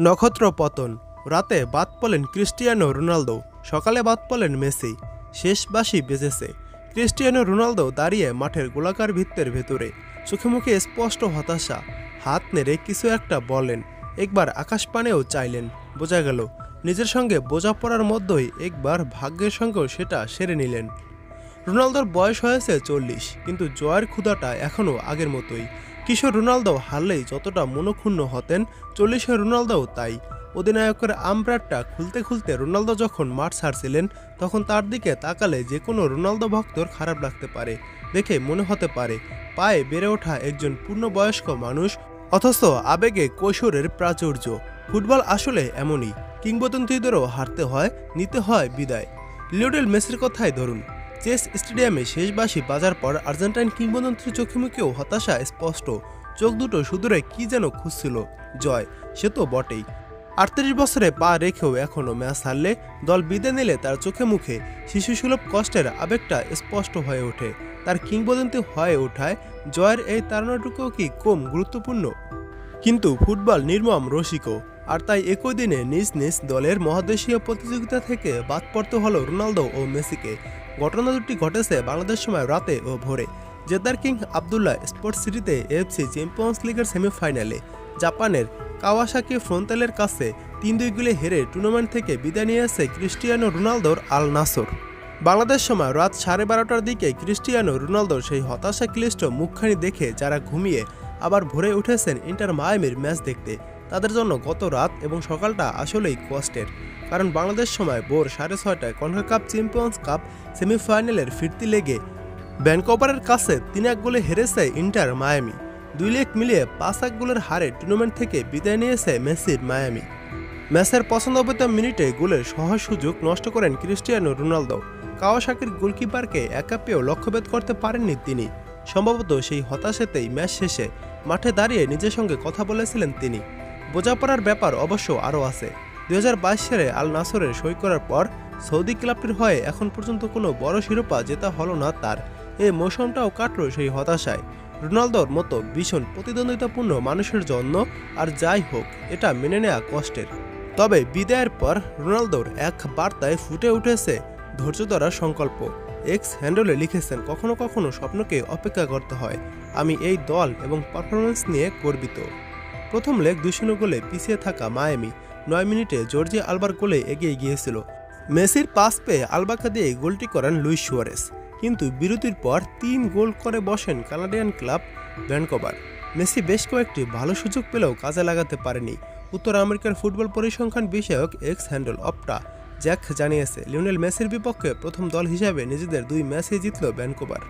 নক্ষত্র পতন। রাতে বাদ পড়লেন ক্রিস্টিয়ানো রোনালদো, সকালে বাদ পড়লেন মেসি। শেষ বাঁশি বেজেছে। ক্রিস্টিয়ানো রোনালদো দাঁড়িয়ে মাঠের গোলাকার ভিত্তের ভেতরে, চোখে মুখে স্পষ্ট হতাশা। হাত নেড়ে কিছু একটা বললেন, একবার আকাশ পানেও চাইলেন। বোঝা গেল নিজের সঙ্গে বোঝাপড়ার মধ্যেই একবার ভাগ্যের সঙ্গেও সেটা সেরে নিলেন। রোনালদোর বয়স হয়েছে 40, কিন্তু জয়ের ক্ষুধাটা এখনও আগের মতোই। কিশোর রোনালদো হারলেই যতটা মনক্ষুণ্ণ হতেন, 40-এর রোনালদোও তাই। অধিনায়কের আমব্রেডটা খুলতে খুলতে রোনালদো যখন মাঠ ছাড়ছিলেন, তখন তার দিকে তাকালে যে কোনো রোনালদো ভক্তর খারাপ লাগতে পারে। দেখে মনে হতে পারে পায়ে বেড়ে ওঠা একজন পূর্ণবয়স্ক মানুষ, অথচ আবেগে কৈশোরের প্রাচুর্য। ফুটবল আসলে এমনই, কিংবদন্তিদেরও হারতে হয়, নিতে হয় বিদায়। লিওনেল মেসির কথাই ধরুন, চেস স্টেডিয়ামে শেষ বাঁশি বাজার পর আর্জেন্টাইন কিংবদন্তির চোখে মুখেও হতাশা স্পষ্ট। চোখ দুটো সুদূরে কি যেন খুঁজছিল। জয় সে তো বটেই, 38 বছরে পা রেখেও এখনও ম্যাচ হারলে, দল বিদায় নিলে তার চোখে মুখে শিশুসুলভ কষ্টের আবেগটা স্পষ্ট হয়ে ওঠে। তার কিংবদন্তি হয়ে ওঠায় জয়ের এই তাড়নাটুকুও কি কম গুরুত্বপূর্ণ? কিন্তু ফুটবল নির্মম রসিকও, আর তাই একই দিনে নিজ নিজ দলের মহাদেশীয় প্রতিযোগিতা থেকে বাদ পড়তে হলো রোনালদো ও মেসিকে। ঘটনা দুটি ঘটেছে বাংলাদেশ সময় রাতে ও ভোরে। জেদ্দার কিং আবদুল্লাহ স্পোর্টস সিটিতে এএফসি চ্যাম্পিয়ন্স লিগের সেমিফাইনালে জাপানের কাওয়াসাকি ফ্রন্টালের কাছে 3-2 গোলে হেরে টুর্নামেন্ট থেকে বিদায় নিয়েছে ক্রিস্টিয়ানো রোনালদোর আল নাসর। বাংলাদেশ সময় রাত 12:30টার দিকে ক্রিস্টিয়ানো রোনালদোর সেই হতাশা ক্লিষ্ট মুখখানি দেখে যারা ঘুমিয়ে আবার ভোরে উঠেছেন ইন্টার মায়ামির ম্যাচ দেখতে, তাদের জন্য গত রাত এবং সকালটা আসলেই কষ্টের। কারণ বাংলাদেশ সময় ভোর 6:30টায় কনকাকাপ চ্যাম্পিয়ন্স কাপ সেমিফাইনালের ফিরতি লেগে ভ্যানকুভারের কাছে 3-1 গোলে হেরেছে ইন্টার মায়ামি। 2 লেগ মিলিয়ে 5-1 গোলের হারে টুর্নামেন্ট থেকে বিদায় নিয়েছে মেসির মায়ামি। ম্যাচের 95তম মিনিটে গোলের সহজ সুযোগ নষ্ট করেন ক্রিস্টিয়ানো রোনালদো। কাওয়াসাকির গোলকিপারকে একা পেয়েও লক্ষ্যভেদ করতে পারেননি তিনি। সম্ভবত সেই হতাশাতেই ম্যাচ শেষে মাঠে দাঁড়িয়ে নিজের সঙ্গে কথা বলেছিলেন তিনি। বোঝাপড়ার ব্যাপার অবশ্য আরও আছে। 2022 সালে আল নাসরের সই করার পর সৌদি ক্লাবটির হয়ে এখন পর্যন্ত কোনো বড় শিরোপা জেতা হলো না তার। এই মৌসুমটাও কাটল সেই হতাশায়। রোনালদোর মতো ভীষণ প্রতিদ্বন্দ্বিতাপূর্ণ মানুষের জন্য আর যাই হোক, এটা মেনে নেওয়া কষ্টের। তবে বিদায়ের পর রোনালদোর এক বার্তায় ফুটে উঠেছে ধৈর্য ধরার সংকল্প। এক্স হ্যান্ডেলে লিখেছেন, কখনো কখনো স্বপ্নকে অপেক্ষা করতে হয়। আমি এই দল এবং পারফরমেন্স নিয়ে গর্বিত। প্রথম লেগ 2-0 গোলে পিছিয়ে থাকা মায়ামি 9 মিনিটে জর্জি আলবার গোলে এগিয়ে গিয়েছিল। মেসির পাস পেয়ে আলবাকে দিয়ে গোলটি করেন লুইস সুয়ারেস, কিন্তু বিরতির পর 3 গোল করে বসেন কানাডিয়ান ক্লাব ভ্যানকুভার। মেসি বেশ কয়েকটি ভালো সুযোগ পেলেও কাজে লাগাতে পারেনি। উত্তর আমেরিকার ফুটবল পরিসংখ্যান বিষয়ক এক্স হ্যান্ডেল অপটা জ্যাক জানিয়েছে, লিওনেল মেসির বিপক্ষে প্রথম দল হিসাবে নিজেদের 2 ম্যাচই জিতল ভ্যানকুভার।